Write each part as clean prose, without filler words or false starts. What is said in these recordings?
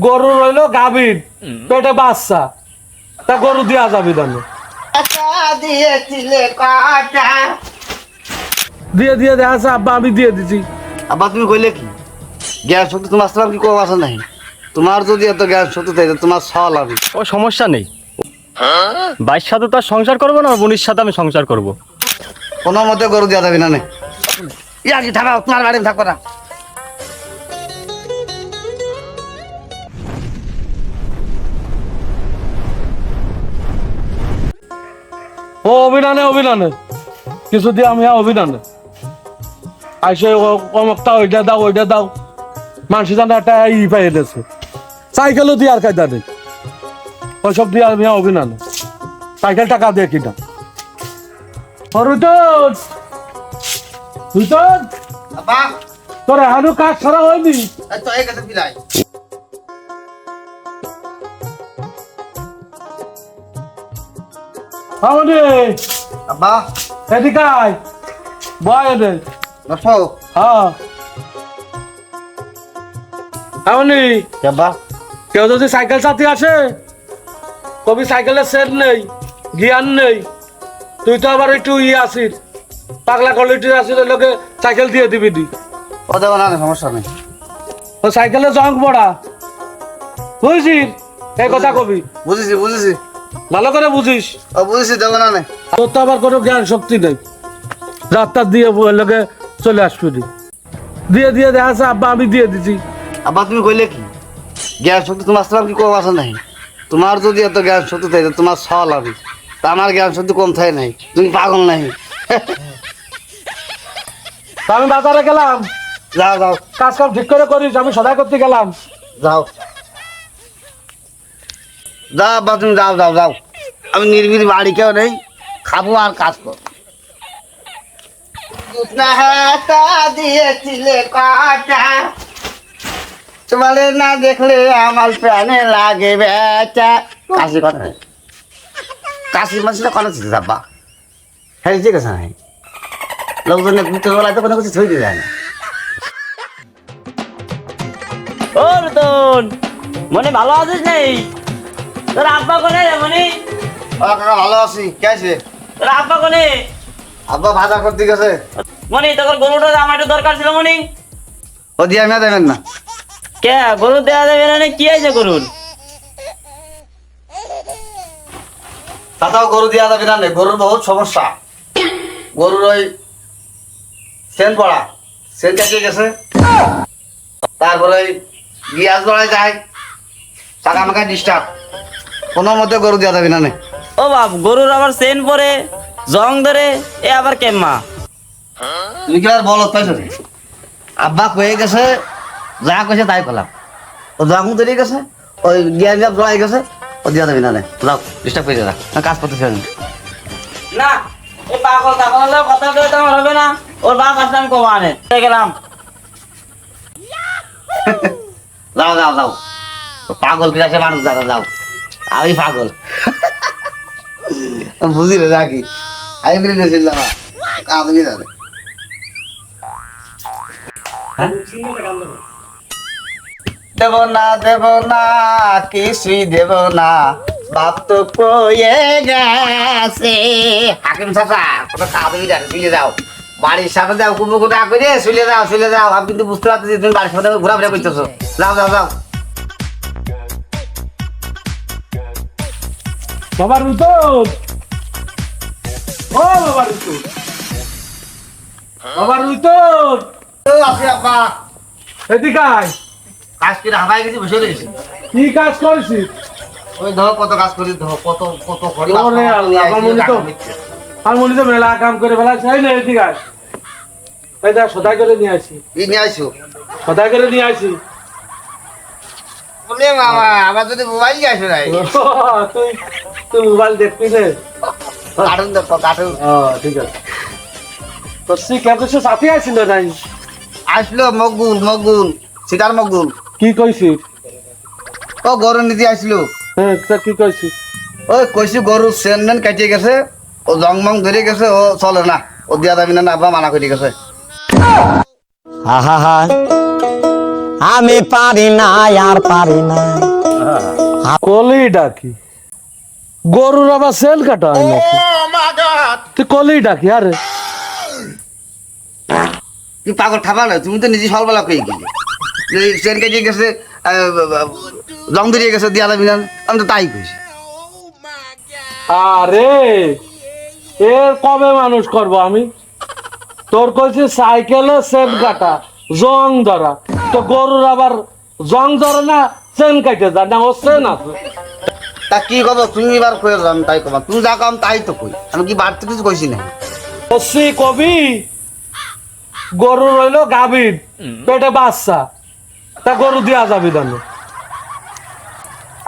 গরু রইলো গাভীর পেটে বাচ্চা, তা গরু দেওয়া যাবে জানো? দিয়ে দিয়ে দেখা আব্বা আমি দিয়ে দিছি। আব্বা তুমি কইলে কি জ্ঞান শক্তি তোমার আসলাম কি কোনো আছে নাই? তোমার যদি এত জ্ঞান শক্তি থাকে তোমার সল আমি ও সমস্যা নেই, ভাইয়ের সাথে তো আর সংসার করবো না, বোনের সাথে আমি সংসার করব। কোনো মতে গরু দেওয়া যাবে না। ইয়া কি থাকা তোমার বাড়ি থাকো না। ও অভিনানে কিছু দিয়ে আমি অভিনানে আইসে অমকটা ওইটা দাও মানুষ জানে একটা পাইয়ে দিয়েছে, সাইকেলও দিয়ে আর কায়দা নেই, ওইসব দিয়ে আমি অভিনানে সাইকেল টাকা দিয়ে কিনা। আব্বা তোর এখনো কাজ ছাড়া হয়নি? তো এই কাছে বিলাই আব্বা এদিকে আয়, বয় এদের। বসো। হ্যাঁ এমনি আব্বা কেউ যদি সাইকেল সাথী আসে কবি সাইকেলের সেট নেই, গিয়ার নেই, তুই তো আবার একটু আসিস পাগলা কোয়ালিটির আসিস, ওই লোকে সাইকেল দিয়ে দিবি দি। ও দেবো না সমস্যা নেই। ও সাইকেলের জং পড়া বুঝছিস, এই কথা কবি বুঝেছি ভালো করে বুঝিস। ও বুঝেছি দেবো না। তোর তো আবার কোনো জ্ঞান শক্তি নেই, রাস্তা দিয়ে ওই লোকে চলে আসবি দি। দিয়ে দিয়ে দেখা যাচ্ছে আব্বা আমি দিয়ে দিছি। আব্বা তুমি কইলে কি জ্ঞান শক্তি তোমার আসলাম কি কোনো আছে নাই? তোমার যদি এত জ্ঞান শক্তি থাকে তোমার সল আমি, তা আমার জ্ঞান শক্তি কম থাকে নাই। তুমি পাগল নাই। তা আমি বাজারে গেলাম, যাও কাজ কাম ঠিক করে করিস, আমি সদাই করতে গেলাম। যাও আব্বা তুমি যাও। আমি নির্বিধ বাড়ি কেউ নেই, খাবো আর কাজ করবো। দিয়েছিলে কাটা তোমারে না দেখলে আমার প্রাণে লাগে বেচা। কাশি কথা নাই, কাশি মাসিটা কোনো ছিল যাব্বা। হ্যাঁ ঠিক আছে নাই, লোকজনে কুতে বলায় তো কোনো কিছু ছুঁই দিয়ে যায় না। ও রতন, মনে ভালো আছিস নেই? তোর আব্বা কোনে রে মনি? ও কাকা ভালো আছি। কে আছে? তোর আব্বা কোনে? আব্বা ভাজা করতে গেছে। মনি তোর গরুটা আমার একটু দরকার ছিল মনি। ও দিয়ে আমি দেবেন না। কে গরু দেওয়া যাবে না? কি আছে গরুর? তাতাও গরু দেওয়া যাবে না, গরুর বহুত সমস্যা। গরুর ওই সেন পড়া, সেন কাটিয়ে গেছে, তারপরে ওই গ্যাস ধরায় যায়, টাকা মাকা ডিস্টার্ব, কোনো মতে গরু দেওয়া যাবে না। ও বাপ, গরুর আবার সেন পরে জং ধরে, এ আবার কেম্মা? তুমি কি আর বলো পাইছো? আব্বা কয়ে গেছে, যা কইছে তাই করলাম। ও জং ধরে গেছে, ওই গ্যাস ধরাই গেছে, ও দেওয়া যাবে না। যাও ডিস্টার্ব করে যা, কাজ করতেছে না এই পাগল টাগল কথা বলে তো আমার হবে না। ওর বাপ আসলে আমি কমা আনে গেলাম। যাও পাগল কি আছে মানুষ, যাও আমি পাগল বুঝি রে রাখি আমি বলেছিলাম আপনি জানে দেব না কিছুই দেব না, বাপ তো কয়ে গেছে। হাকিম চাচা কত কাঁদবি জানে, চলে যাও বাড়ির সামনে যাও, কুমো কোটা করে চলে যাও। আমি কিন্তু বুঝতে পারতেছি তুমি বাড়ির সামনে ঘোরাফেরা করতেছো। যাও বাবা রুতো, ও বাবা রুতো আছি আব্বা। এদিকে আয়। কাজ করে হাবাই গেছি, বসে রয়েছি। কি কাজ করছিস? ওই ধর কত কাজ করি, ধর কত করি। ওরে আল্লাহ, আমার মনে তো মেলা কাম করে ফেলা চাই না। এদিকে আয়, এই দেখ সদাই করে নিয়ে আসি, কি নিয়ে আইছো? সদাই করে নিয়ে আসি। বলে মামা আমার যদি মোবাইল নিয়ে আসো নাই। তুই মোবাইল দেখবি রে? কার্টুন দেখো কার্টুন। ঠিক আছে। তোর সি ক্যাম্পাসে সাথে আসছিল নাই? আসলো মগুন সিটার মগুন। কি কইছিস? ও গরু নিতে আসলো। হ্যাঁ তা কি কইছিস? ওই কইছি গরু সেন কাটিয়ে গেছে, ও জং ধরে গেছে, ও চলে না, ও দিয়া যাবি না, আব্বা মানা করে গেছে। আহা আমি পারি না আর পারি না। কলি ডাকি গরুর আবার সেল কাটা হয় নাকি? তুই কলি ডাকি আরে তুই পাগল ঠাবা না, তুমি তো নিজে সলবেলা কই গেলি যে ট্রেন কেটে গেছে, জং ধরিয়ে গেছে দিয়া যাবি না, আমি তো তাই কইছি। আরে এর কবে মানুষ করব আমি? তোর কইছি সাইকেলে সেল কাটা জং ধরা, তো গরুর আবার জং ধরে না চেন কাটে যায় না, ও চেন আছে। তা কি কব তুমি এবার কই আমি তাই কবা, তুমি যা কম তাই তো কই, আমি কি বাড়তি কিছু কইছি না। বসি কবি গরু রইলো গাভীর পেটে বাচ্চা, তা গরু দেওয়া যাবি জানো?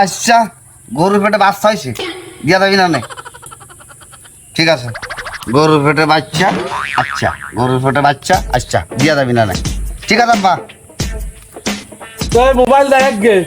আচ্ছা গরুর পেটে বাচ্চা হয়েছে, দিয়া যাবি না নাই? ঠিক আছে, গরুর পেটে বাচ্চা, আচ্ছা গরুর পেটে বাচ্চা, আচ্ছা দিয়া যাবি না নাই? ঠিক আছে আব্বা। তুই মোবাইল দেখ গে,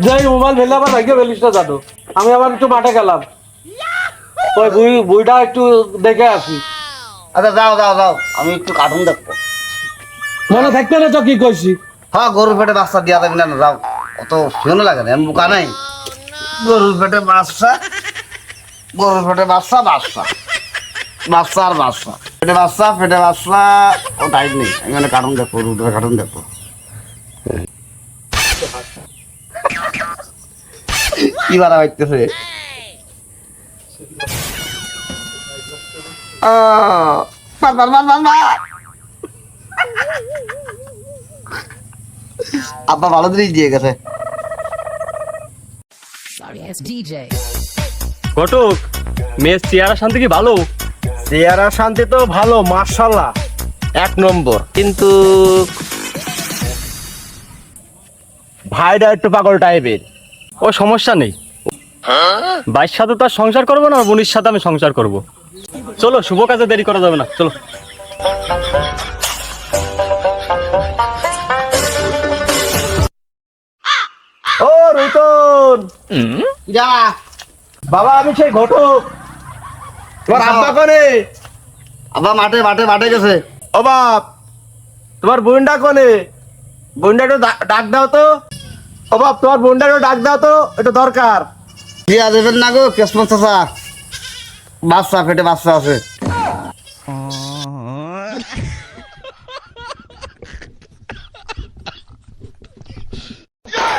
যাই মোবাইল ফেলে আবার রেখে ফেলিস না জানো। আমি আবার একটু মাঠে গেলাম, ওই বুইটা একটু দেখে আসি। আচ্ছা যাও যাও যাও, আমি একটু কার্টুন দেখবো। মনে থাকবে না তো কি কইছি? হ্যাঁ গরুর পেটে বাচ্চা দিয়া যাবি না, যাও। অত শুনে লাগে না, আমি বোকা নাই। গরুর পেটে বাচ্চা, গরুর পেটে বাচ্চা, বাচ্চা বাচ্চা আর বাচ্চা, পেটে বাচ্চা, পেটে বাচ্চা। ও টাইট নেই, আমি মানে কার্টুন দেখবো, রুটের কার্টুন দেখবো। কি বাড়া বাইতেছে? আব্বা ভালো দিনই দিয়ে গেছে। Sorry ass DJ. ঘটক, মেয়ের চেহারা শান্তি কি ভালো? চেহারা শান্তি তো ভালো, মার্শাল্লাহ 1 নম্বর, কিন্তু ভাইটা একটু পাগল টাইপের। ও সমস্যা নেই, ভাইয়ের সাথে তো আর সংসার করবো না, বোনের সাথে আমি সংসার করব। চলো, শুভ কাজে দেরি করা যাবে না, চলো। ও রুতন, যা বাবা আমি সেই ঘটক। তোমার আব্বা কোনে? আব্বা মাঠে মাঠে মাঠে গেছে। ও বাপ, তোমার বোনটা কোনে? বোনটা একটু ডাক দাও তো। ও বাপ, তোমার বোনটা একটু ডাক দাও তো, একটু দরকার। দিয়া দেবেন না গো কেসমত চাচা, বাচ্চা পেটে বাচ্চা আছে।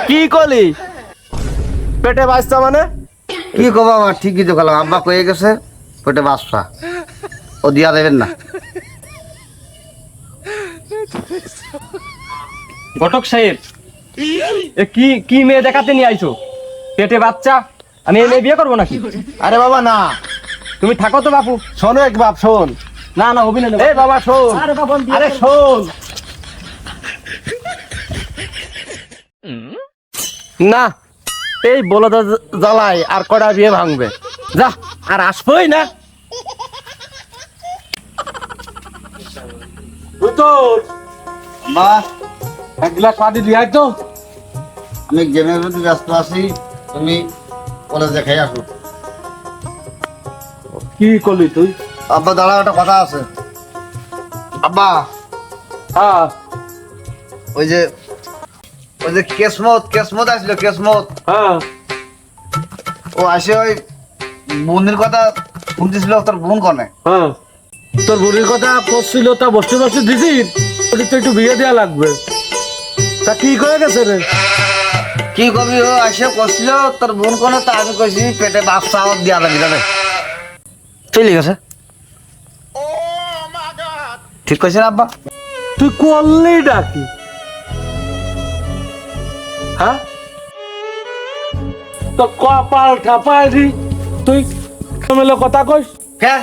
কি করলি? পেটে বাচ্চা মানে? কি কব আবার, ঠিকই তো খেলাম, আব্বা কয়ে গেছে পেটে বাচ্চা, ও দিয়া দেবেন না। ঘটক সাহেব, এ কি কি মেয়ে দেখাতে নিয়ে আইছো? পেটে বাচ্চা, আমি এই মেয়ে বিয়ে করবো নাকি? আরে বাবা না, তুমি থাকো তো বাপু। শোনো এক বাপ, শোন। না না, অভিনয় নেই। এ বাবা শোন, আরে শোন না, এই বলদা জ্বালায় আর কটা বিয়ে ভাঙবে, যা আর আসবোই না। তোর মা এক গ্লাস পানি দিয়ে আয় তো। আমি গেমের প্রতি ব্যস্ত আছি, তুমি কলেজে খেয়ে আসো। কি করলি তুই? আব্বা দাঁড়াও, একটা কথা আছে। আব্বা হ্যাঁ ওই যে কেসমত কেসমত আসছিল, কেসমত হ্যাঁ, ও আসে ওই বোনের কথা শুনতেছিল, তোর বোন কনে? হ্যাঁ তোর বুড়ির কথা করছিল, তা বসতে বসতে দিছিস? ওটি তো একটু বিয়ে দেওয়া লাগবে। তা কি করে গেছে রে? কি কবি, ও আসে করছিল তোর বোন কনে, তা আমি কইছি পেটে বাচ্চা আমার দিয়া যাবি না। চলে গেছে। ঠিক কইছে না আব্বা? তুই করলি ডাকি, হ্যাঁ তো কপাল ঠাপাই দি তুই মেলে কথা কইস। হ্যাঁ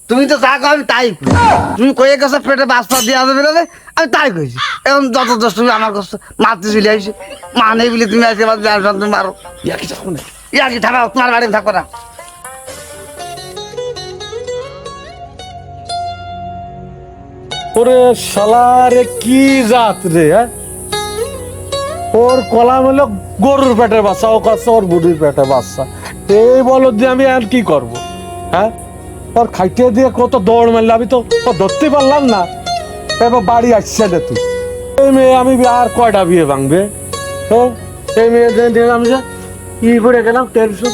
তুমি তো যা কও আমি তাই কই। তুমি কয়ে গেছে পেটে বাচ্চা দিয়া যাবে না, আমি তাই কইছি। এখন যত দোষ তুমি আমার কাছে মারতে চলে আইছি, মা নেই বলে তুমি আজকে তুমি মারো। ইয়া কি থাকা, তোমার বাড়ি থাকো না। ওরে শালারে কি জাত রে, হ্যাঁ ওর কলাম হলো গরুর পেটের বাচ্চা, ও কাছে ওর বুড়ির পেটে বাচ্চা। এই বলো দিয়ে আমি আর কি করব? হ্যাঁ ওর খাইতে দিয়ে কত দৌড় মারলে, আমি তো ও ধরতে পারলাম না। এবার বাড়ি আসছে রে তুই, এই মেয়ে আমি আর কয়টা বিয়ে ভাঙবে? হ্যাঁ এই মেয়ে আমি যে ই করে গেলাম টেনশন